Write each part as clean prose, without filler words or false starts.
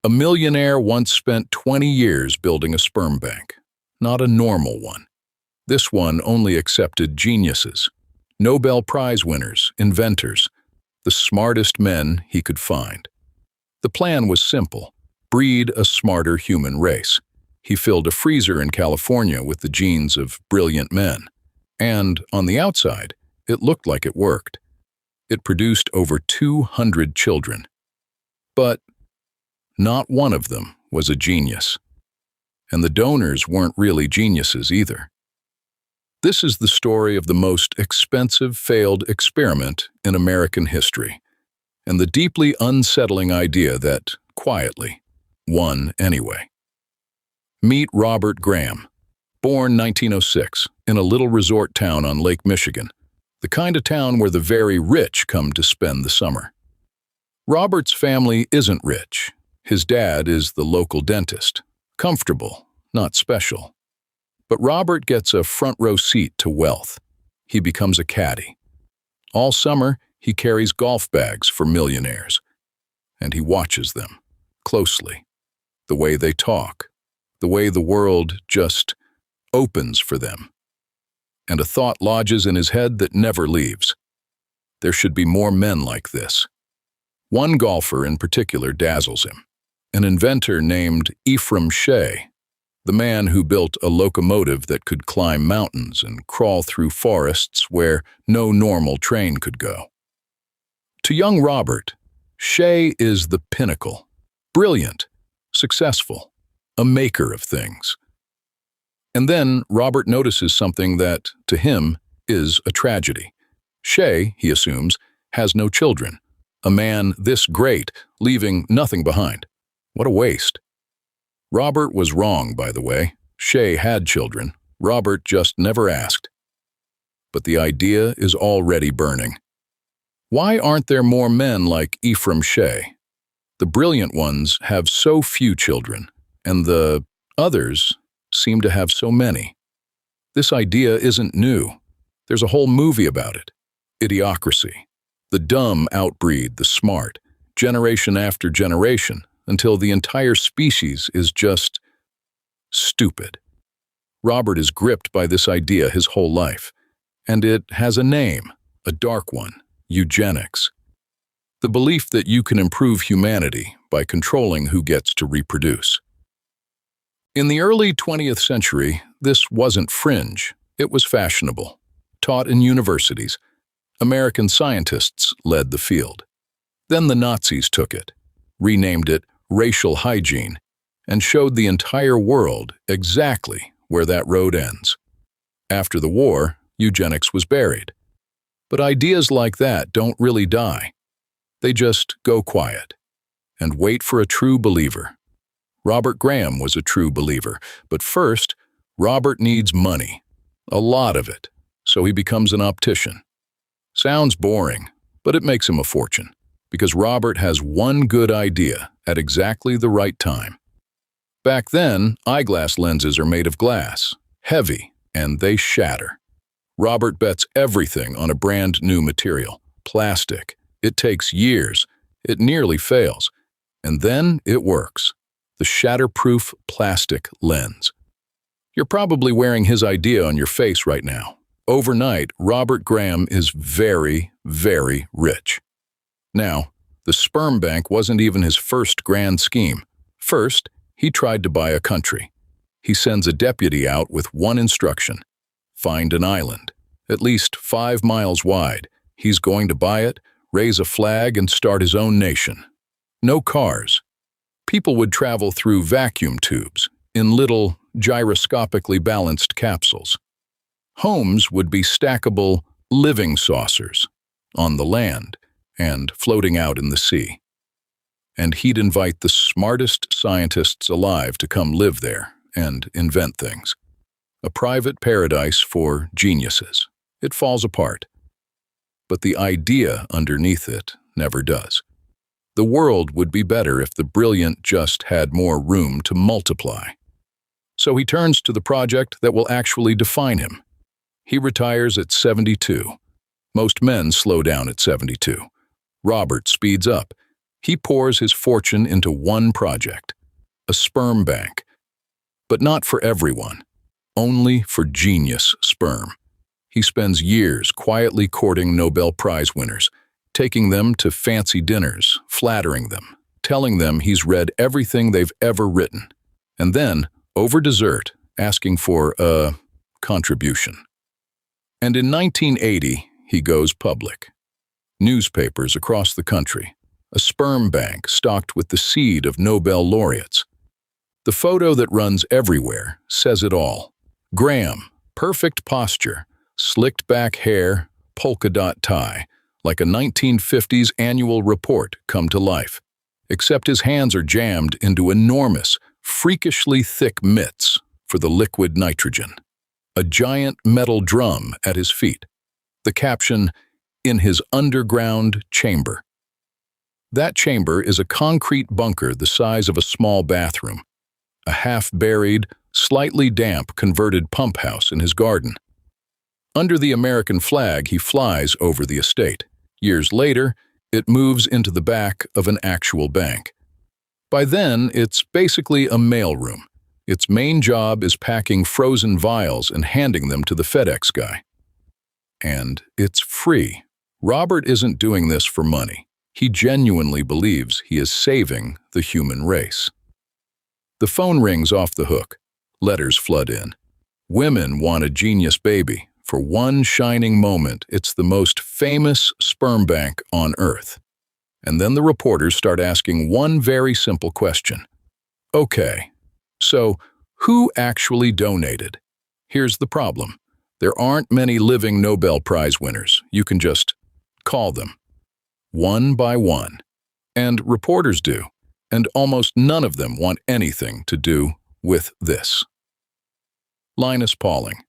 A millionaire once spent 20 years building a sperm bank. Not a normal one. This one only accepted geniuses, Nobel Prize winners, inventors, the smartest men he could find. The plan was simple: breed a smarter human race. He filled a freezer in California with the genes of brilliant men. And, on the outside, it looked like it worked. It produced over 200 children. But not one of them was a genius. And the donors weren't really geniuses either. This is the story of the most expensive failed experiment in American history, and the deeply unsettling idea that, quietly, won anyway. Meet Robert Graham, born 1906, in a little resort town on Lake Michigan, the kind of town where the very rich come to spend the summer. Robert's family isn't rich. His dad is the local dentist, comfortable, not special. But Robert gets a front-row seat to wealth. He becomes a caddy. All summer, he carries golf bags for millionaires. And he watches them, closely. The way they talk. The way the world just opens for them. And a thought lodges in his head that never leaves. There should be more men like this. One golfer in particular dazzles him. An inventor named Ephraim Shea, the man who built a locomotive that could climb mountains and crawl through forests where no normal train could go. To young Robert, Shea is the pinnacle, brilliant, successful, a maker of things. And then Robert notices something that, to him, is a tragedy. Shea, he assumes, has no children. A man this great, leaving nothing behind. What a waste. Robert was wrong, by the way. Shea had children. Robert just never asked. But the idea is already burning. Why aren't there more men like Ephraim Shea? The brilliant ones have so few children, and the others seem to have so many. This idea isn't new. There's a whole movie about it. Idiocracy. The dumb outbreed the smart, generation after generation, until the entire species is just stupid. Robert is gripped by this idea his whole life, and it has a name, a dark one: eugenics. The belief that you can improve humanity by controlling who gets to reproduce. In the early 20th century, this wasn't fringe, it was fashionable. Taught in universities, American scientists led the field. Then the Nazis took it, renamed it racial hygiene, and showed the entire world exactly where that road ends. After the war, eugenics was buried. But ideas like that don't really die. They just go quiet and wait for a true believer. Robert Graham was a true believer, but first, Robert needs money, a lot of it, so he becomes an optician. Sounds boring, but it makes him a fortune, because Robert has one good idea at exactly the right time. Back then, eyeglass lenses are made of glass, heavy, and they shatter. Robert bets everything on a brand new material, plastic. It takes years. It nearly fails. And then it works. The shatterproof plastic lens. You're probably wearing his idea on your face right now. Overnight, Robert Graham is very, very rich. Now, the sperm bank wasn't even his first grand scheme. First, he tried to buy a country. He sends a deputy out with one instruction: find an island, at least 5 miles wide. He's going to buy it, raise a flag, and start his own nation. No cars. People would travel through vacuum tubes, in little, gyroscopically balanced capsules. Homes would be stackable living saucers, on the land, and floating out in the sea. And he'd invite the smartest scientists alive to come live there and invent things. A private paradise for geniuses. It falls apart. But the idea underneath it never does. The world would be better if the brilliant just had more room to multiply. So he turns to the project that will actually define him. He retires at 72. Most men slow down at 72. Robert speeds up. He pours his fortune into one project, a sperm bank. But not for everyone, only for genius sperm. He spends years quietly courting Nobel Prize winners, taking them to fancy dinners, flattering them, telling them he's read everything they've ever written, and then, over dessert, asking for a contribution. And in 1980, he goes public. Newspapers across the country, a sperm bank stocked with the seed of Nobel laureates. The photo that runs everywhere says it all. Graham, perfect posture, slicked back hair, polka dot tie, like a 1950s annual report come to life. Except his hands are jammed into enormous, freakishly thick mitts for the liquid nitrogen. A giant metal drum at his feet. The caption, "In his underground chamber." That chamber is a concrete bunker the size of a small bathroom. A half-buried, slightly damp converted pump house in his garden. Under the American flag, he flies over the estate. Years later, it moves into the back of an actual bank. By then, it's basically a mailroom. Its main job is packing frozen vials and handing them to the FedEx guy. And it's free. Robert isn't doing this for money. He genuinely believes he is saving the human race. The phone rings off the hook. Letters flood in. Women want a genius baby. For one shining moment, it's the most famous sperm bank on Earth. And then the reporters start asking one very simple question. Okay, so who actually donated? Here's the problem. There aren't many living Nobel Prize winners. You can just call them. One by one. And reporters do. And almost none of them want anything to do with this. Linus Pauling.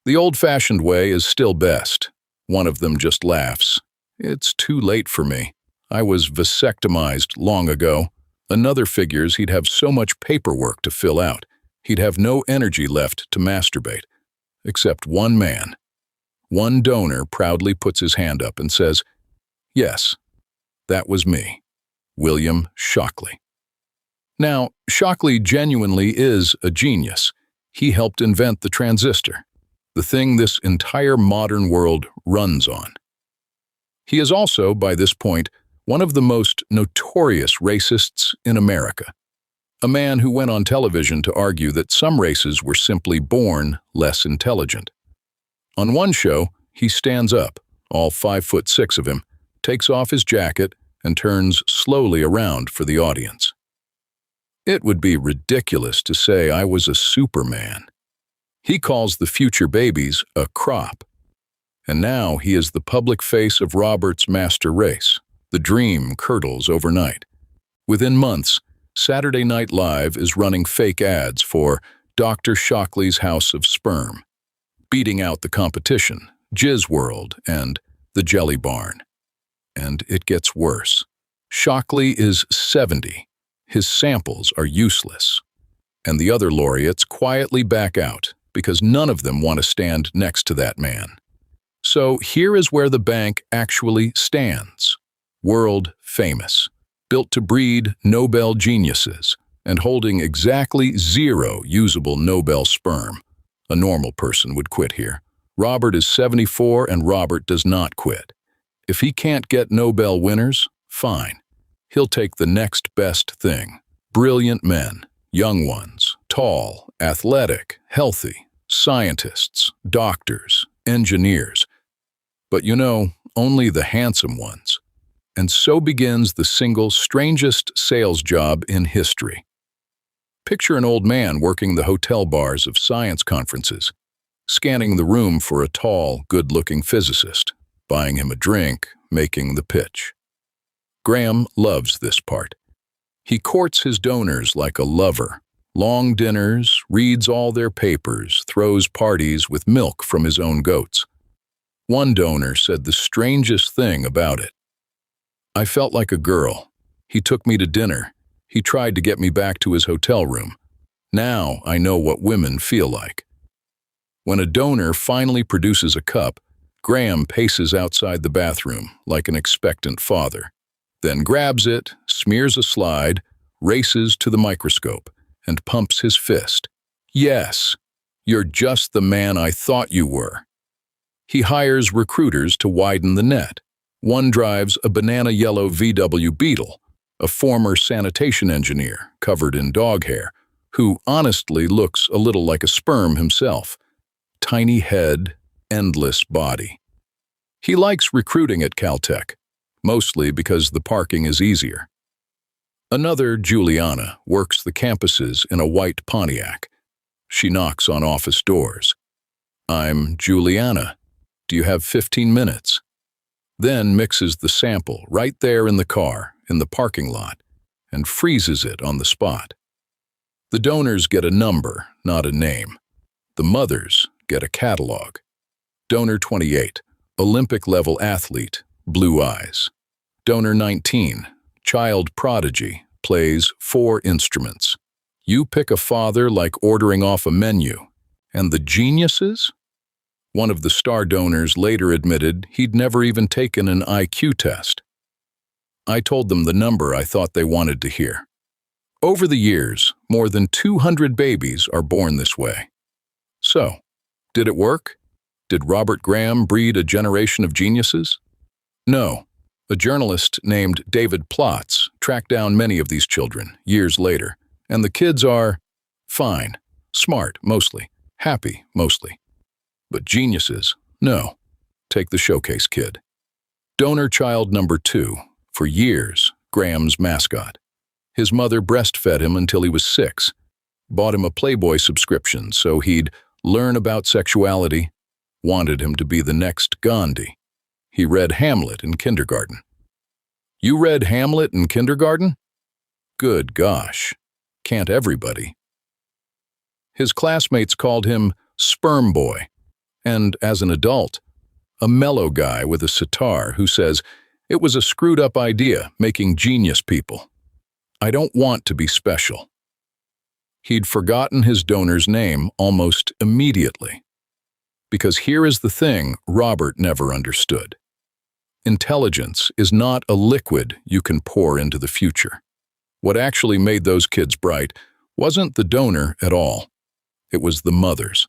The old-fashioned way is still best. One of them just laughs. It's too late for me. I was vasectomized long ago. Another figures he'd have so much paperwork to fill out. He'd have no energy left to masturbate. Except one man. One donor proudly puts his hand up and says, "Yes, that was me. William Shockley." Now, Shockley genuinely is a genius. He helped invent the transistor, the thing this entire modern world runs on. He is also, by this point, one of the most notorious racists in America. A man who went on television to argue that some races were simply born less intelligent. On one show, he stands up, all 5'6" of him, takes off his jacket, and turns slowly around for the audience. It would be ridiculous to say I was a Superman. He calls the future babies a crop. And now he is the public face of Robert's master race. The dream curdles overnight. Within months, Saturday Night Live is running fake ads for Dr. Shockley's House of Sperm, beating out the competition, Jizz World, and the Jelly Barn. And it gets worse. Shockley is 70. His samples are useless. And the other laureates quietly back out because none of them want to stand next to that man. So here is where the bank actually stands. World famous. Built to breed Nobel geniuses and holding exactly 0 usable Nobel sperm. A normal person would quit here. Robert is 74 and Robert does not quit. If he can't get Nobel winners, fine. He'll take the next best thing. Brilliant men, young ones, tall, athletic, healthy, scientists, doctors, engineers. But you know, only the handsome ones. And so begins the single strangest sales job in history. Picture an old man working the hotel bars of science conferences, scanning the room for a tall, good-looking physicist, buying him a drink, making the pitch. Graham loves this part. He courts his donors like a lover, long dinners, reads all their papers, throws parties with milk from his own goats. One donor said the strangest thing about it. I felt like a girl. He took me to dinner. He tried to get me back to his hotel room. Now I know what women feel like. When a donor finally produces a cup, Graham paces outside the bathroom like an expectant father. then grabs it, smears a slide, races to the microscope, and pumps his fist. Yes, you're just the man I thought you were. He hires recruiters to widen the net. One drives a banana-yellow VW Beetle, a former sanitation engineer covered in dog hair, who honestly looks a little like a sperm himself. Tiny head, endless body. He likes recruiting at Caltech, mostly because the parking is easier. Another, Juliana, works the campuses in a white Pontiac. She knocks on office doors. "I'm Juliana. Do you have 15 minutes? Then mixes the sample right there in the car, in the parking lot, and freezes it on the spot. The donors get a number, not a name. The mothers get a catalog. Donor 28, Olympic-level athlete, blue eyes. Donor 19, child prodigy, plays 4 instruments. You pick a father like ordering off a menu. And the geniuses? One of the star donors later admitted he'd never even taken an IQ test. I told them the number I thought they wanted to hear. Over the years, more than 200 babies are born this way. So, did it work? Did Robert Graham breed a generation of geniuses? No. A journalist named David Plotz tracked down many of these children years later, and the kids are fine, smart mostly, happy mostly. But geniuses, no. Take the showcase kid. Donor child number 2, for years, Graham's mascot. His mother breastfed him until he was 6, bought him a Playboy subscription so he'd learn about sexuality, wanted him to be the next Gandhi. He read Hamlet in kindergarten. You read Hamlet in kindergarten? Good gosh, can't everybody? His classmates called him Sperm Boy, and as an adult, a mellow guy with a sitar who says, it was a screwed-up idea making genius people. I don't want to be special. He'd forgotten his donor's name almost immediately. Because here is the thing Robert never understood. Intelligence is not a liquid you can pour into the future. What actually made those kids bright wasn't the donor at all. It was the mothers.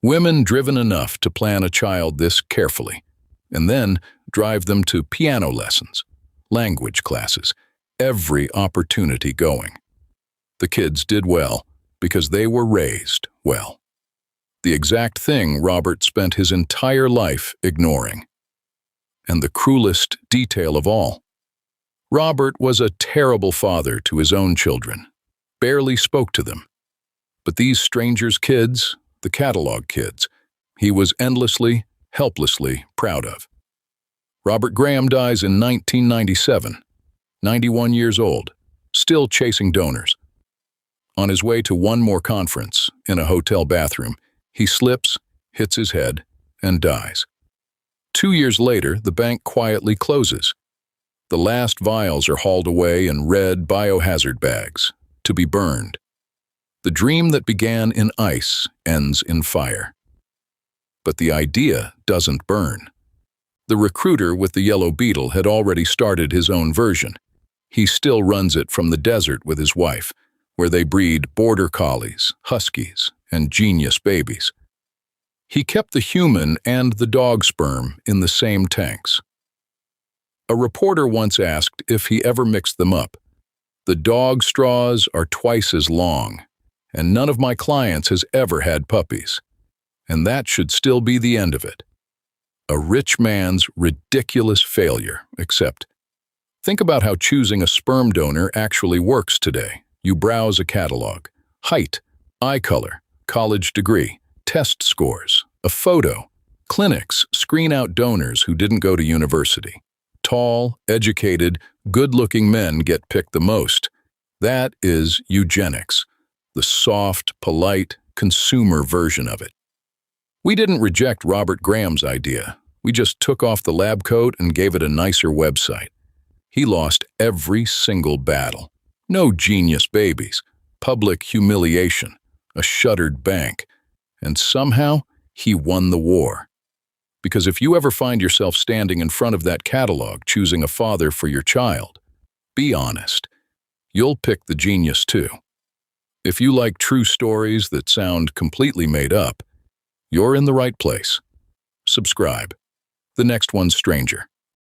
Women driven enough to plan a child this carefully, and then drive them to piano lessons, language classes, every opportunity going. The kids did well because they were raised well. The exact thing Robert spent his entire life ignoring. And the cruelest detail of all, Robert was a terrible father to his own children, barely spoke to them. But these strangers' kids, the catalog kids, he was endlessly, helplessly proud of. Robert Graham dies in 1997, 91 years old, still chasing donors. On his way to one more conference, in a hotel bathroom, he slips, hits his head, and dies. 2 years later, the bank quietly closes. The last vials are hauled away in red biohazard bags, to be burned. The dream that began in ice ends in fire. But the idea doesn't burn. The recruiter with the yellow beetle had already started his own version. He still runs it from the desert with his wife, where they breed border collies, huskies, and genius babies. He kept the human and the dog sperm in the same tanks. A reporter once asked if he ever mixed them up. The dog straws are twice as long, and none of my clients has ever had puppies. And that should still be the end of it. A rich man's ridiculous failure, except think about how choosing a sperm donor actually works today. You browse a catalog, height, eye color, college degree, test scores, a photo. Clinics screen out donors who didn't go to university. Tall, educated, good-looking men get picked the most. That is eugenics, the soft, polite, consumer version of it. We didn't reject Robert Graham's idea. We just took off the lab coat and gave it a nicer website. He lost every single battle. No genius babies, public humiliation, a shuttered bank, and somehow he won the war. Because if you ever find yourself standing in front of that catalog choosing a father for your child, Be honest. You'll pick the genius too. If you like true stories that sound completely made up, you're in the right place. Subscribe. The next one's stranger.